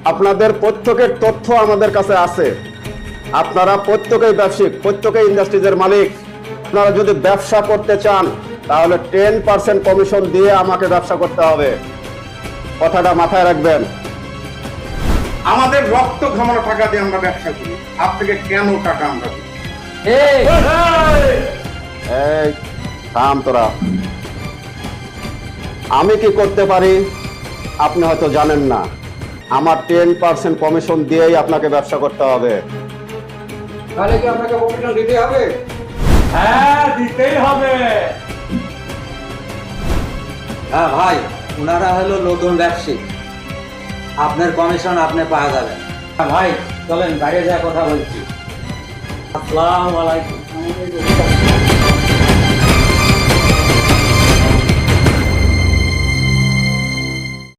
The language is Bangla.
আপনাদের প্রত্যেকের তথ্য আমাদের কাছে আছে। আপনারা প্রত্যেকেই ব্যবসায়িক, প্রত্যেকেই ইন্ডাস্ট্রিজের মালিক। আপনারা যদি ব্যবসা করতে চান তাহলে 10% কমিশন দিয়ে আমাকে ব্যবসা করতে হবে। কথাটা মাথায় রাখবেন। আমাদের রক্ত ঘামানো টাকা দিয়ে আমরা ব্যবসা করি, আপনাকে কেন টাকা আমরা দিই? এই থাম তোরা। আমি কি করতে পারি আপনি হয়তো জানেন না। আমার 10% কমিশন দিয়েই আপনাকে ব্যবসা করতে হবে। তাহলে কি আপনাকে কমিশন দিতে হবে? হ্যাঁ, দিতেই হবে। হ্যাঁ ভাই, ওনারা হলো নতুন ব্যবসায়ী, আপনার কমিশন আপনি পাওয়া যাবেন। ভাই চলেন বাইরে যা কথা বলছি। আসসালামু আলাইকুম।